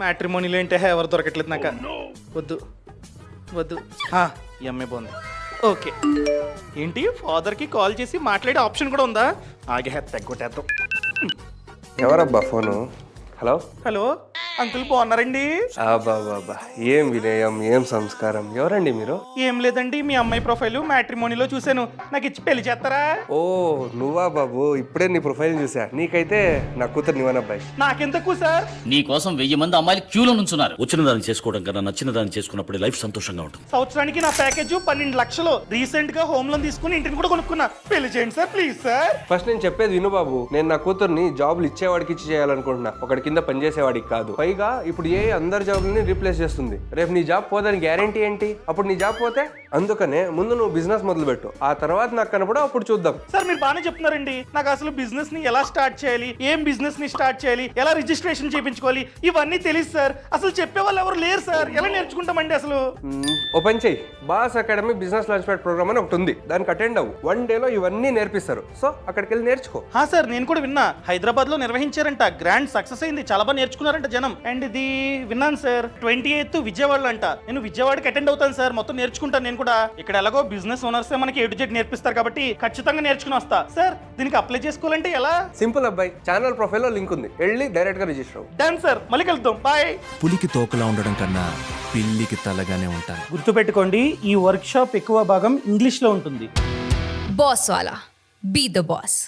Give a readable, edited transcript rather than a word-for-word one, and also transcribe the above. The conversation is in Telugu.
మ్యాట్రిమోనీలు ఏంటే ఎవరు దొరకట్లేదు నాకు. వద్దు వద్దు, ఈ అమ్మాయి బాగుంది. ఓకే, ఏంటి ఫాదర్కి కాల్ చేసి మాట్లాడే ఆప్షన్ కూడా ఉందా? ఆగే తగ్గొట్టేద్దాం. ఎవరబ్బా ఫోను? హలో హలో అంకుల్, బాగున్నారండి? బాబా, ఏం వినయం, ఏం సంస్కారం. ఎవరండి మీరు? ఏం లేదండి, మీ అమ్మాయి ప్రొఫైల్ మ్యాట్రిమోనీలో చూశాను, నాకు ఇచ్చి పెళ్లి చేస్తారా? ఓ నువ్వా బాబు, ఇప్పుడే నీ ప్రొఫైల్ చూసా. నీకైతే నా కూతురు నివనబ్బాయి. నాకెందుకు సార్? నీ కోసం 1000 మంది అమ్మాయిలు క్యూలో నుంచున్నారు. వచ్చిన దాన్ని చేసుకోవడం కన్నా నచ్చిన దాన్ని చేసుకున్నప్పుడు లైఫ్ సంతోషంగా ఉంటుంది. సంవత్సరానికి నా ప్యాకేజ్ 12 లక్షలు. రీసెంట్ గా హోమ్ లోన్ తీసుకుని ఇంటిని కూడా కొనుక్కున్నా. పెళ్లి చేయండి సార్, ప్లీజ్ సార్. ఫస్ట్ నేను చెప్పేది విను బాబు. నేను నా కూతుర్ని జాబులు ఇచ్చేవాడికి ఇచ్చి చేయాలనుకుంటున్నా, ఒకటి కింద పనిచేసేవాడికి కాదు. పైగా ఇప్పుడు అందరి జాబులని రీప్లేస్ చేస్తుంది. రేపు నీ జాబ్ పోదని గ్యారంటీ ఏంటి? అప్పుడు నీ జాబ్ పోతే, అందుకనే ముందు నువ్వు బిజినెస్ మొదలు పెట్టు, ఆ తర్వాత నాకు కనపడ అప్పుడు చూద్దాం. సార్ మీరు బాగానే చెప్తున్నారండి. నాకు అసలు బిజినెస్ ని ఎలా స్టార్ట్ చేయాలి, ఏం బిజినెస్ ని స్టార్ట్ చేయాలి, ఎలా రిజిస్ట్రేషన్ చేయించుకోవాలి, ఇవన్నీ తెలియదు సార్. అసలు చెప్పే వాళ్ళు ఎవరు లేరు సార్. ఎలా నేర్చుకుంటామండి అసలు? ఓ పని చెయ్యి, boss academy business launch pad programme అని ఒకటి ఉంది, దానికి అటెండ్ అవ్వు. 1 డేలో ఇవన్నీ నేర్పిస్తారు. సో అక్కడికి వెళ్ళి నేర్చుకో. సార్ నేను కూడా విన్నా, హైదరాబాద్ లో నిర్వహించారంట, గ్రాండ్ సక్సెస్ అయింది, చాలా బాగా నేర్చుకున్నారంట జనం. అండ్ ఇది విన్నాను సార్, 28th విజయవాడలో అంట. నేను విజయవాడకి అటెండ్ అవుతాను సార్, మొత్తం నేర్చుకుంటాను నేను కూడా. ఇక్కడ ఎలాగో బిజినెస్ ఓనర్స్ మనకి A to Z నేర్పిస్తారు కాబట్టి ఖచ్చితంగా నేర్చుకుని వస్తా. సార్ దీనికి అప్లై చేసుకోవాలంటే ఎలా? సింపుల్ అబ్బాయి, ఛానల్ ప్రొఫైల్ లో లింక్ ఉంది, వెళ్ళి డైరెక్ట్ గా రిజిస్టర్ అవ్వు. డన్ సార్, మళ్ళీ కలుద్దాం, బాయ్. పులికి తోకలా ఉండడం కన్నా పిల్లికి తలగానే ఉంటాను. గుర్తుపెట్టుకోండి, ఈ వర్క్ షాప్ ఎక్కువ భాగం ఇంగ్లీష్ లో ఉంటుంది. బాస్ వాలా, బీ ద బాస్.